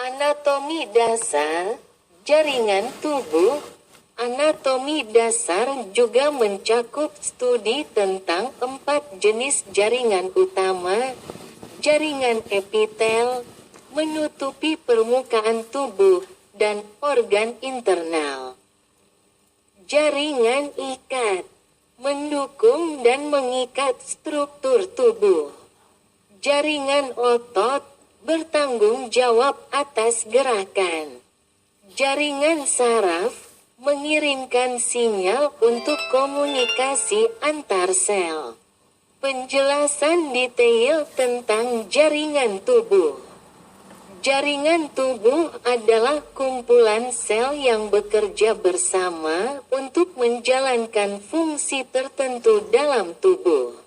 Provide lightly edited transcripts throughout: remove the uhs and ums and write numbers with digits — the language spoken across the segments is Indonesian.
Anatomi dasar jaringan tubuh. Anatomi dasar juga mencakup studi tentang 4 jenis jaringan utama. Jaringan epitel, menutupi permukaan tubuh dan organ internal. Jaringan ikat, mendukung dan mengikat struktur tubuh. Jaringan otot, bertanggung jawab atas gerakan. Jaringan saraf, mengirimkan sinyal untuk komunikasi antar sel. Penjelasan detail tentang jaringan tubuh. Jaringan tubuh adalah kumpulan sel yang bekerja bersama untuk menjalankan fungsi tertentu dalam tubuh.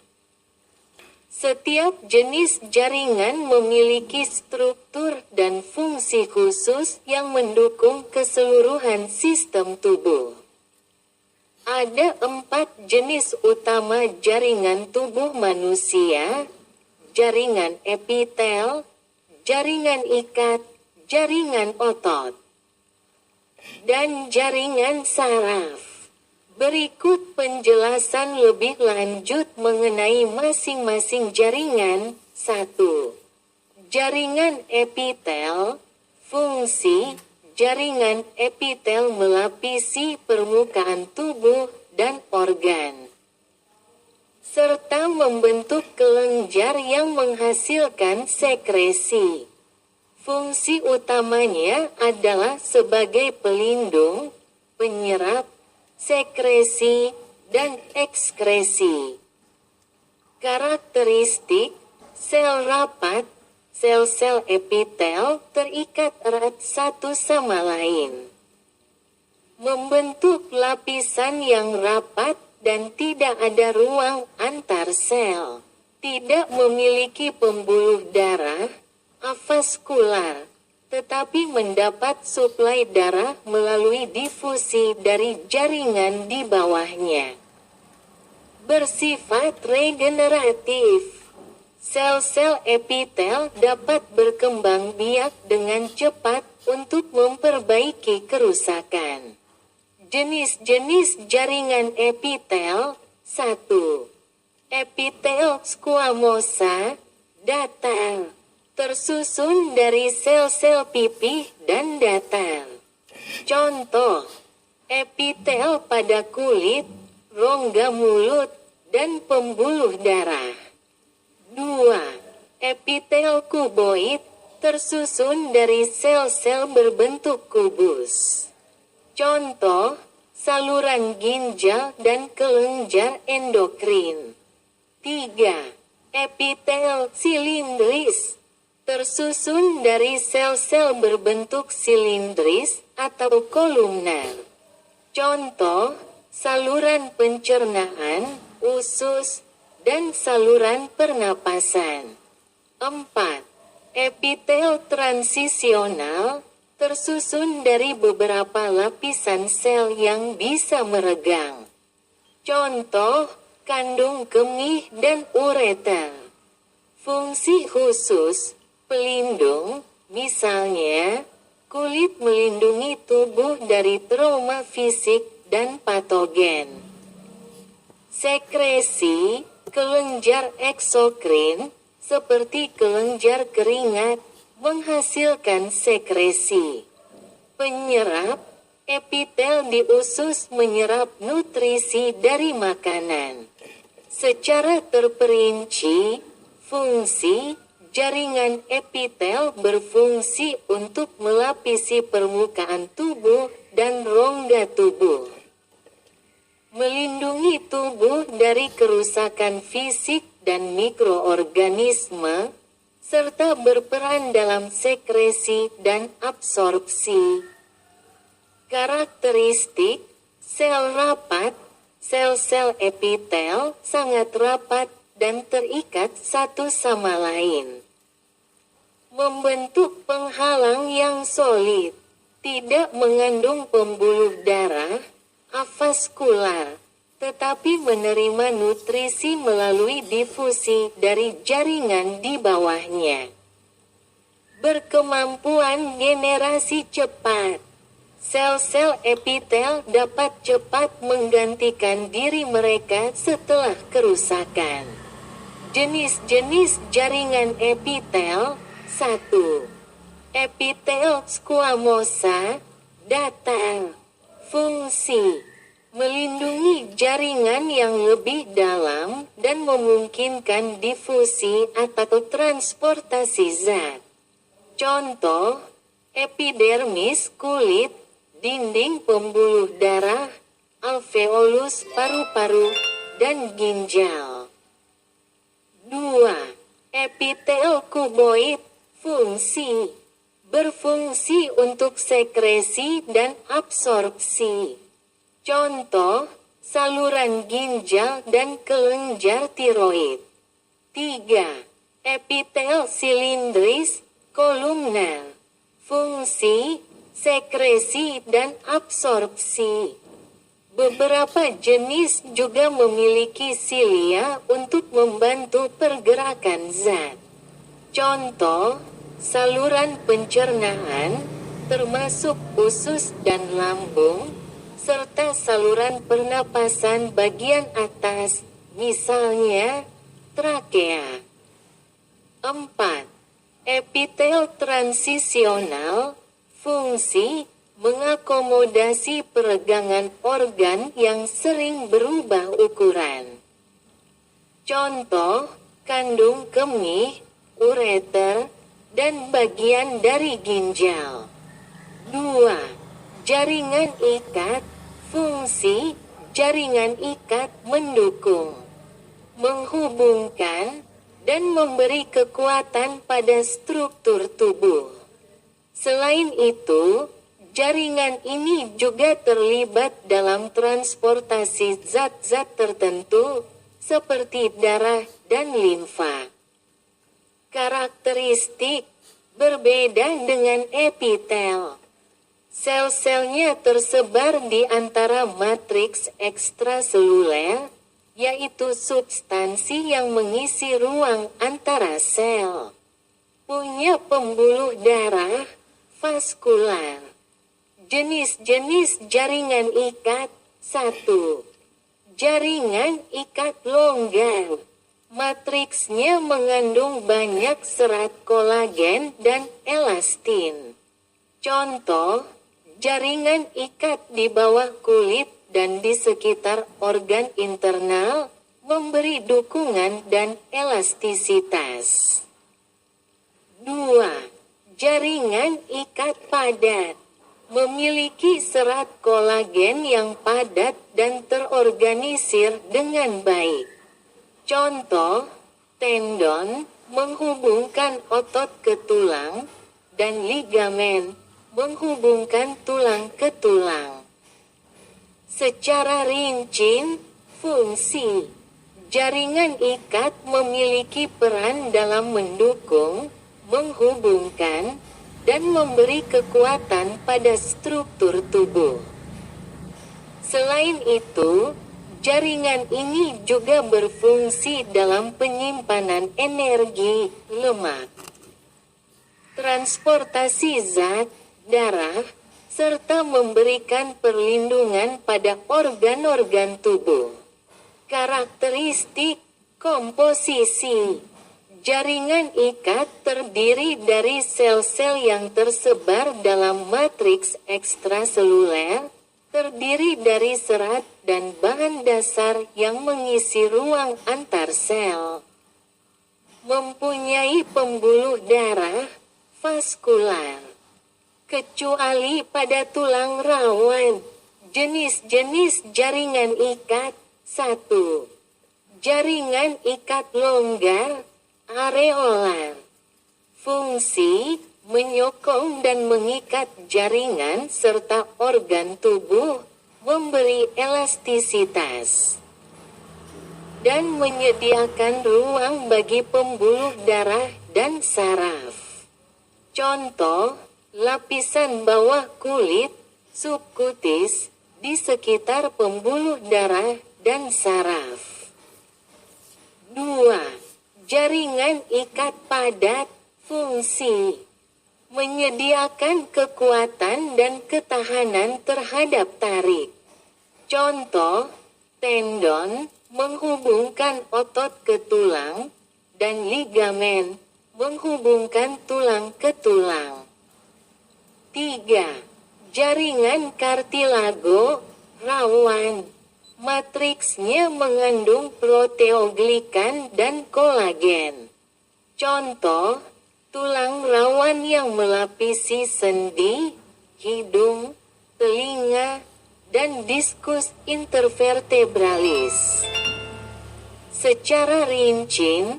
Setiap jenis jaringan memiliki struktur dan fungsi khusus yang mendukung keseluruhan sistem tubuh. Ada 4 jenis utama jaringan tubuh manusia: jaringan epitel, jaringan ikat, jaringan otot, dan jaringan saraf. Berikut penjelasan lebih lanjut mengenai masing-masing jaringan. 1. Jaringan epitel. Fungsi: jaringan epitel melapisi permukaan tubuh dan organ, serta membentuk kelenjar yang menghasilkan sekresi. Fungsi utamanya adalah sebagai pelindung, penyerap, sekresi, dan ekskresi. Karakteristik: sel rapat. Sel-sel epitel terikat erat satu sama lain, membentuk lapisan yang rapat dan tidak ada ruang antar sel. Tidak memiliki pembuluh darah avaskular, tetapi mendapat suplai darah melalui difusi dari jaringan di bawahnya. Bersifat regeneratif. Sel-sel epitel dapat berkembang biak dengan cepat untuk memperbaiki kerusakan. Jenis-jenis jaringan epitel. 1. Epitel squamosa, datar, tersusun dari sel-sel pipih dan datar. Contoh: epitel pada kulit, rongga mulut, dan pembuluh darah. 2. Epitel kuboid, tersusun dari sel-sel berbentuk kubus. Contoh: saluran ginjal dan kelenjar endokrin. 3. Epitel silindris, tersusun dari sel-sel berbentuk silindris atau kolumnar. Contoh: saluran pencernaan, usus, dan saluran pernapasan. 4. Epitel transisional, tersusun dari beberapa lapisan sel yang bisa meregang. Contoh: kandung kemih dan ureter. Fungsi khusus: pelindung, misalnya kulit melindungi tubuh dari trauma fisik dan patogen. Sekresi: kelenjar eksokrin, seperti kelenjar keringat, menghasilkan sekresi. Penyerap: epitel di usus menyerap nutrisi dari makanan. Secara terperinci, fungsi: jaringan epitel berfungsi untuk melapisi permukaan tubuh dan rongga tubuh, melindungi tubuh dari kerusakan fisik dan mikroorganisme, serta berperan dalam sekresi dan absorpsi. Karakteristik: sel rapat. Sel-sel epitel sangat rapat dan terikat satu sama lain, membentuk penghalang yang solid. Tidak mengandung pembuluh darah avaskular, tetapi menerima nutrisi melalui difusi dari jaringan di bawahnya. Berkemampuan generasi cepat. Sel-sel epitel dapat cepat menggantikan diri mereka setelah kerusakan. Jenis-jenis jaringan epitel. 1. Epitel squamosa, datar. Fungsi: melindungi jaringan yang lebih dalam dan memungkinkan difusi atau transportasi zat. Contoh, epidermis kulit, dinding pembuluh darah, alveolus paru-paru, dan ginjal. 2. Epitel kuboid, fungsi: berfungsi untuk sekresi dan absorpsi. Contoh, saluran ginjal dan kelenjar tiroid. 3. Epitel silindris, kolumnar. Fungsi: sekresi dan absorpsi. Beberapa jenis juga memiliki silia untuk membantu pergerakan zat. Contoh, saluran pencernaan, termasuk usus dan lambung, serta saluran pernapasan bagian atas, misalnya trakea. 4. Epitel transisional, fungsi: mengakomodasi peregangan organ yang sering berubah ukuran. Contoh, kandung kemih, ureter, dan bagian dari ginjal. 2. Jaringan ikat, fungsi: jaringan ikat mendukung, menghubungkan, dan memberi kekuatan pada struktur tubuh. Selain itu, jaringan ini juga terlibat dalam transportasi zat-zat tertentu, seperti darah dan limfa. Karakteristik: berbeda dengan epitel. Sel-selnya tersebar di antara matriks ekstraseluler, yaitu substansi yang mengisi ruang antara sel. Punya pembuluh darah, vaskular. Jenis-jenis jaringan ikat. 1. Jaringan ikat longgar. Matriksnya mengandung banyak serat kolagen dan elastin. Contoh, jaringan ikat di bawah kulit dan di sekitar organ internal, memberi dukungan dan elastisitas. 2. Jaringan ikat padat. Memiliki serat kolagen yang padat dan terorganisir dengan baik. Contoh, tendon menghubungkan otot ke tulang, dan ligamen menghubungkan tulang ke tulang. Secara rinci, fungsi: jaringan ikat memiliki peran dalam mendukung, menghubungkan, dan memberi kekuatan pada struktur tubuh. Selain itu, jaringan ini juga berfungsi dalam penyimpanan energi, lemak, transportasi zat, darah, serta memberikan perlindungan pada organ-organ tubuh. Karakteristik: komposisi. Jaringan ikat terdiri dari sel-sel yang tersebar dalam matriks ekstraseluler, terdiri dari serat dan bahan dasar yang mengisi ruang antar sel. Mempunyai pembuluh darah, vaskular. Kecuali pada tulang rawan. Jenis-jenis jaringan ikat. 1. Jaringan ikat longgar, areolar. Fungsi: menyokong dan mengikat jaringan serta organ tubuh, memberi elastisitas, dan menyediakan ruang bagi pembuluh darah dan saraf. Contoh, lapisan bawah kulit, subkutis, di sekitar pembuluh darah dan saraf. 2. Jaringan ikat padat, fungsi: menyediakan kekuatan dan ketahanan terhadap tarik. Contoh, tendon menghubungkan otot ke tulang, dan ligamen menghubungkan tulang ke tulang. 3. Jaringan kartilago rawan. Matriksnya mengandung proteoglikan dan kolagen. Contoh, tulang rawan yang melapisi sendi, hidung, telinga, dan diskus intervertebralis. Secara rinci,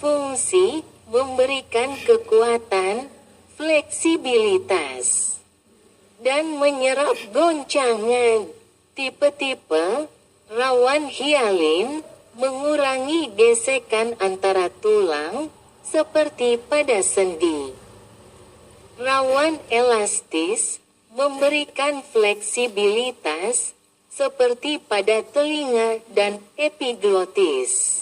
fungsi memberikan kekuatan, fleksibilitas, dan menyerap goncangan. Tipe-tipe rawan hialin mengurangi gesekan antara tulang, seperti pada sendi. Rawan elastis memberikan fleksibilitas, seperti pada telinga dan epiglotis.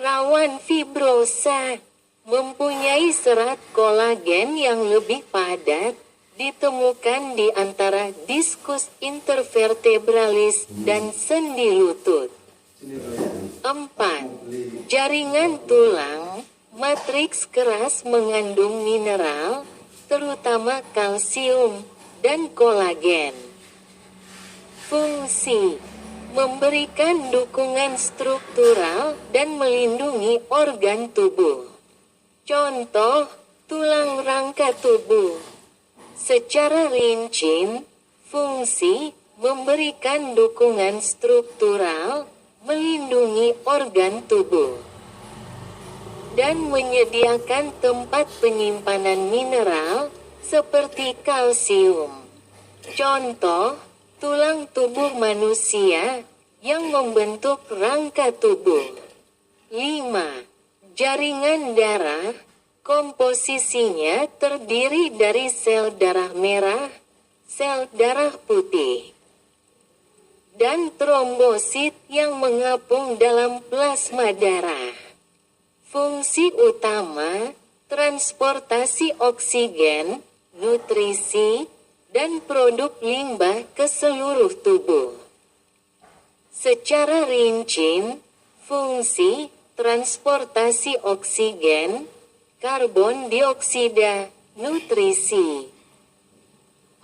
Rawan fibrosa mempunyai serat kolagen yang lebih padat, ditemukan di antara diskus intervertebralis dan sendi lutut. 4. Jaringan tulang. Matriks keras mengandung mineral, terutama kalsium, dan kolagen. Fungsi memberikan dukungan struktural dan melindungi organ tubuh. Contoh, tulang rangka tubuh. Secara rinci, fungsi memberikan dukungan struktural, melindungi organ tubuh, dan menyediakan tempat penyimpanan mineral, seperti kalsium. Contoh, tulang tubuh manusia yang membentuk rangka tubuh. 5. Jaringan darah. Komposisinya terdiri dari sel darah merah, sel darah putih, dan trombosit yang mengapung dalam plasma darah. Fungsi utama, transportasi oksigen, nutrisi, dan produk limbah ke seluruh tubuh. Secara rinci, fungsi, transportasi oksigen, karbon dioksida, nutrisi,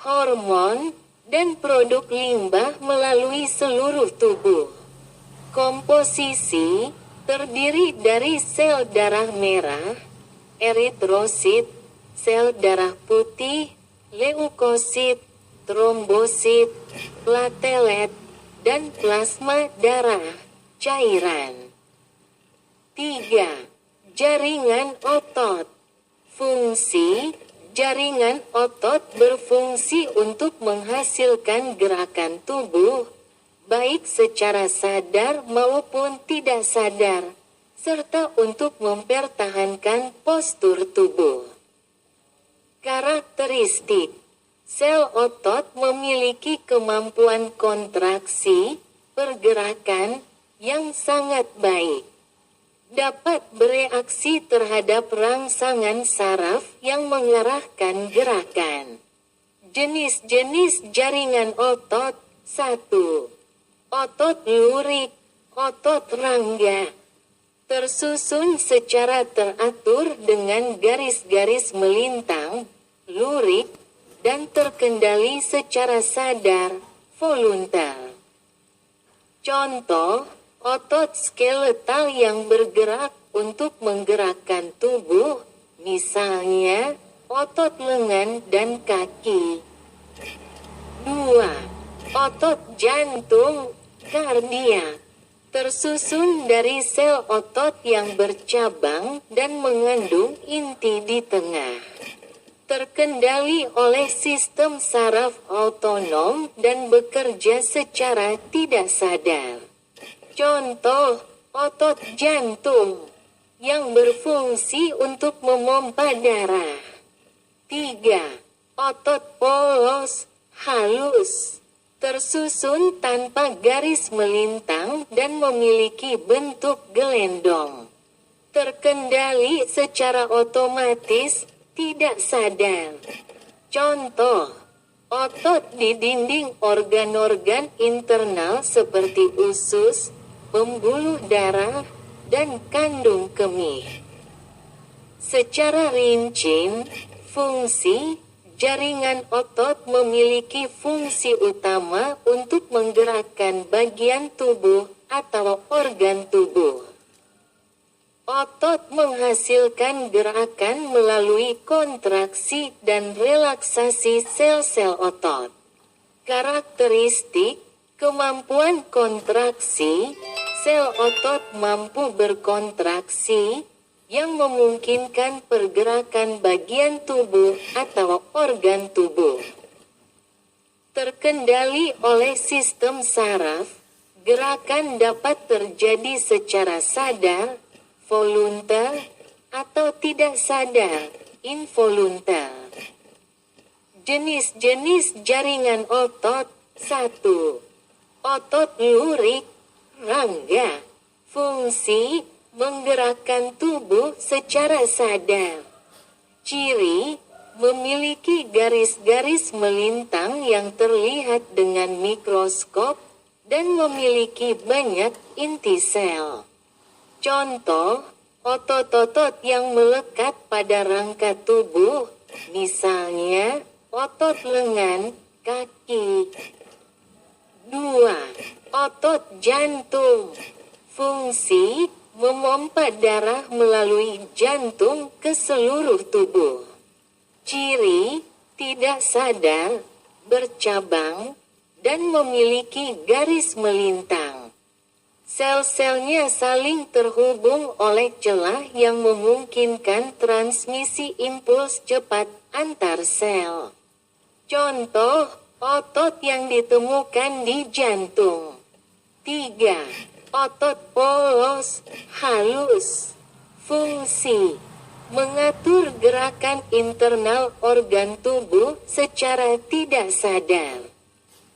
hormon, dan produk limbah melalui seluruh tubuh. Komposisi terdiri dari sel darah merah, eritrosit, sel darah putih, leukosit, trombosit, platelet, dan plasma darah, cairan. 3. Jaringan otot. Fungsi, jaringan otot berfungsi untuk menghasilkan gerakan tubuh, baik secara sadar maupun tidak sadar, serta untuk mempertahankan postur tubuh. Karakteristik, sel otot memiliki kemampuan kontraksi, pergerakan, yang sangat baik. Dapat bereaksi terhadap rangsangan saraf yang mengarahkan gerakan. Jenis-jenis jaringan otot. 1. Otot lurik, otot rangga. Tersusun secara teratur dengan garis-garis melintang, lurik, dan terkendali secara sadar, voluntar. Contoh, otot skeletal yang bergerak untuk menggerakkan tubuh, misalnya otot lengan dan kaki. 2. Otot jantung, kardiak. Tersusun dari sel otot yang bercabang dan mengandung inti di tengah. Terkendali oleh sistem saraf autonom dan bekerja secara tidak sadar. Contoh, otot jantung yang berfungsi untuk memompa darah. 3. Otot polos, halus. Tersusun tanpa garis melintang dan memiliki bentuk gelendong. Terkendali secara otomatis tidak sadar. Contoh, otot di dinding organ-organ internal seperti usus, pembuluh darah, dan kandung kemih. Secara rinci, fungsi jaringan otot memiliki fungsi utama untuk menggerakkan bagian tubuh atau organ tubuh. Otot menghasilkan gerakan melalui kontraksi dan relaksasi sel-sel otot. Karakteristik, kemampuan kontraksi, sel otot mampu berkontraksi, yang memungkinkan pergerakan bagian tubuh atau organ tubuh. Terkendali oleh sistem saraf, gerakan dapat terjadi secara sadar, voluntar, atau tidak sadar, involuntar. Jenis-jenis jaringan otot. 1. Otot lurik, rangga. Fungsi, menggerakkan tubuh secara sadar. Ciri, memiliki garis-garis melintang yang terlihat dengan mikroskop, dan memiliki banyak inti sel. Contoh, otot-otot yang melekat pada rangka tubuh, misalnya otot lengan, kaki. 2. Otot jantung. Fungsi, memompa darah melalui jantung ke seluruh tubuh. Ciri, tidak sadar, bercabang, dan memiliki garis melintang. Sel-selnya saling terhubung oleh celah yang memungkinkan transmisi impuls cepat antar sel. Contoh, otot yang ditemukan di jantung. 3. Otot polos, halus. Fungsi, mengatur gerakan internal organ tubuh secara tidak sadar.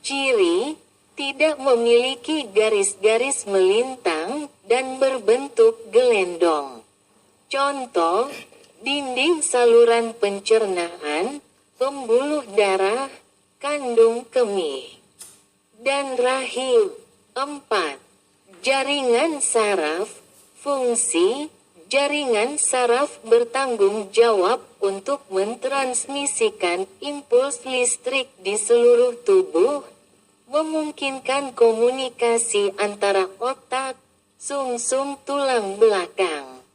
Ciri, tidak memiliki garis-garis melintang dan berbentuk gelendong. Contoh, dinding saluran pencernaan, pembuluh darah, kandung kemih, dan rahim. 4. Jaringan saraf. Fungsi, jaringan saraf bertanggung jawab untuk mentransmisikan impuls listrik di seluruh tubuh, memungkinkan komunikasi antara otak, sumsum tulang belakang,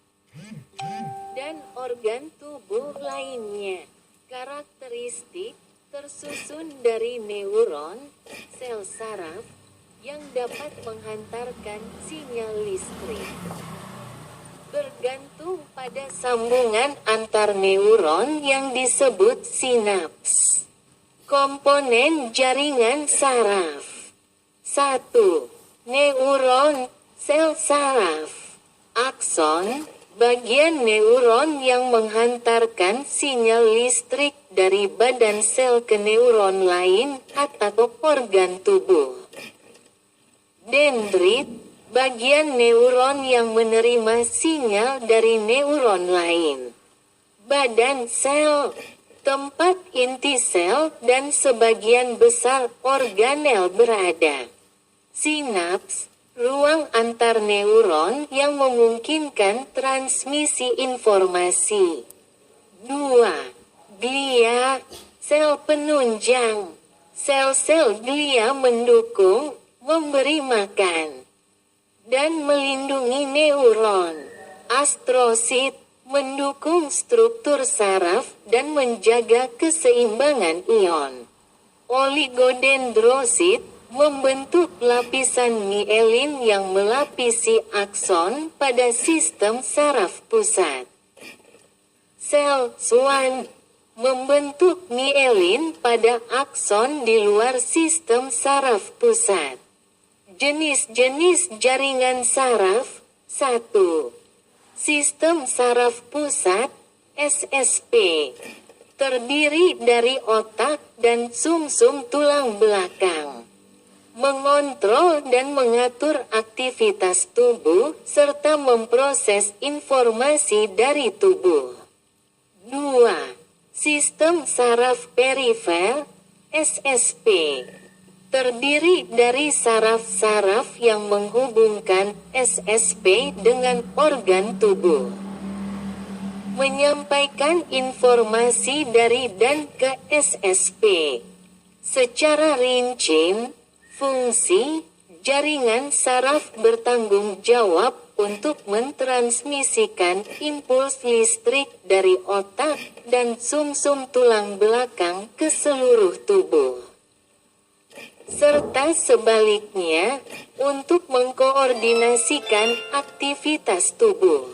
dan organ tubuh lainnya. Karakteristik, tersusun dari neuron, sel saraf, yang dapat menghantarkan sinyal listrik. Bergantung pada sambungan antar neuron yang disebut sinaps. Komponen jaringan saraf. 1. Neuron, sel saraf. Akson, bagian neuron yang menghantarkan sinyal listrik dari badan sel ke neuron lain atau organ tubuh. Dendrit, bagian neuron yang menerima sinyal dari neuron lain. Badan sel, tempat inti sel dan sebagian besar organel berada. Sinaps, ruang antar neuron yang memungkinkan transmisi informasi. 2. Glia, sel penunjang. Sel-sel glia mendukung, memberi makan, dan melindungi neuron. Astrosit, mendukung struktur saraf dan menjaga keseimbangan ion. Oligodendrosit, membentuk lapisan mielin yang melapisi akson pada sistem saraf pusat. Sel Schwann, membentuk mielin pada akson di luar sistem saraf pusat. Jenis-jenis jaringan saraf. 1. Sistem saraf pusat, SSP, terdiri dari otak dan sumsum tulang belakang. Mengontrol dan mengatur aktivitas tubuh serta memproses informasi dari tubuh. 2. Sistem saraf perifer, SSP. Terdiri dari saraf-saraf yang menghubungkan SSP dengan organ tubuh. Menyampaikan informasi dari dan ke SSP. Secara rinci, fungsi jaringan saraf bertanggung jawab untuk mentransmisikan impuls listrik dari otak dan sumsum tulang belakang ke seluruh tubuh. Serta sebaliknya, untuk mengkoordinasikan aktivitas tubuh.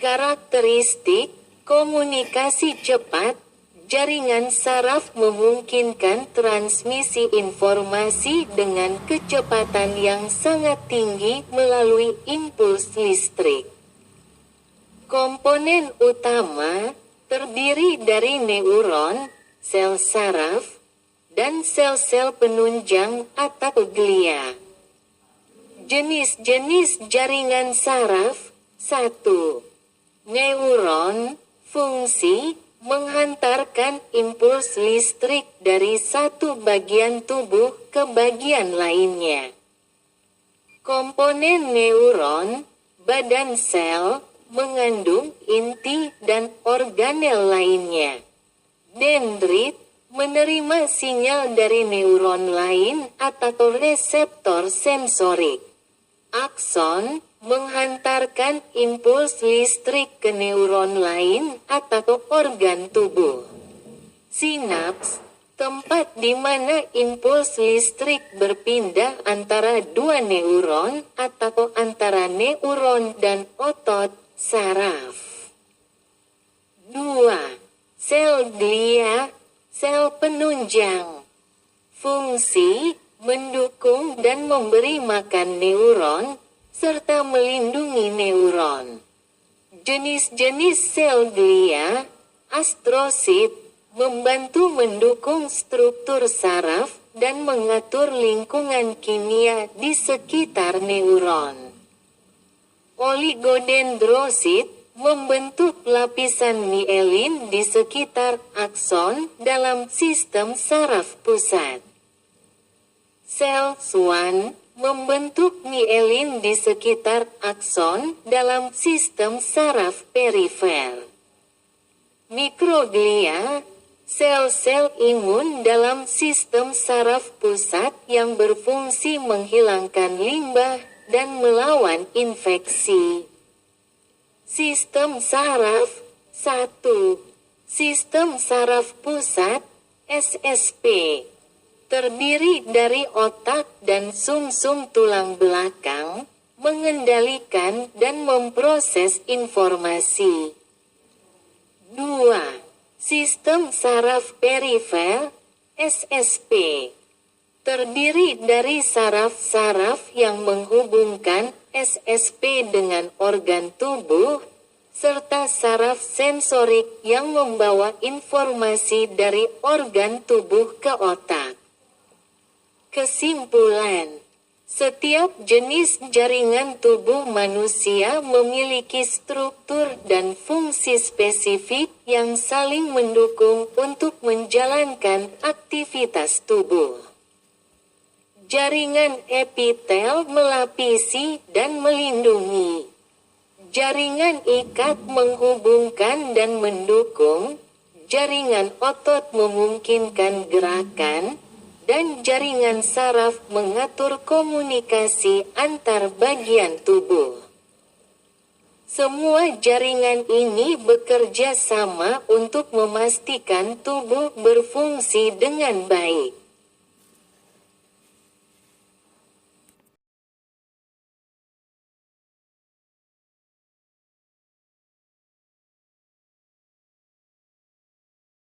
Karakteristik komunikasi cepat. Jaringan saraf memungkinkan transmisi informasi dengan kecepatan yang sangat tinggi melalui impuls listrik. Komponen utama terdiri dari neuron, sel saraf, dan sel-sel penunjang atau glia. Jenis-jenis jaringan saraf. 1. Neuron, fungsi menghantarkan impuls listrik dari satu bagian tubuh ke bagian lainnya. Komponen neuron, badan sel, mengandung inti dan organel lainnya. Dendrit, menerima sinyal dari neuron lain atau reseptor sensorik. Akson, menghantarkan impuls listrik ke neuron lain atau organ tubuh. Sinaps, tempat di mana impuls listrik berpindah antara dua neuron atau antara neuron dan otot saraf. 2. Sel glia, sel penunjang. Fungsi, mendukung dan memberi makan neuron, serta melindungi neuron. Jenis-jenis sel glia, astrosit, membantu mendukung struktur saraf dan mengatur lingkungan kimia di sekitar neuron. Oligodendrosit, membentuk lapisan mielin di sekitar akson dalam sistem saraf pusat. Sel swan, membentuk mielin di sekitar akson dalam sistem saraf perifer. Mikroglia, sel-sel imun dalam sistem saraf pusat yang berfungsi menghilangkan limbah dan melawan infeksi. Sistem saraf. 1. Sistem saraf pusat, SSP. Terdiri dari otak dan sumsum tulang belakang, mengendalikan dan memproses informasi. 2. Sistem saraf perifer, SSP. Terdiri dari saraf-saraf yang menghubungkan SSP dengan organ tubuh, serta saraf sensorik yang membawa informasi dari organ tubuh ke otak. Kesimpulan, setiap jenis jaringan tubuh manusia memiliki struktur dan fungsi spesifik yang saling mendukung untuk menjalankan aktivitas tubuh. Jaringan epitel melapisi dan melindungi. Jaringan ikat menghubungkan dan mendukung. Jaringan otot memungkinkan gerakan. Dan jaringan saraf mengatur komunikasi antar bagian tubuh. Semua jaringan ini bekerja sama untuk memastikan tubuh berfungsi dengan baik.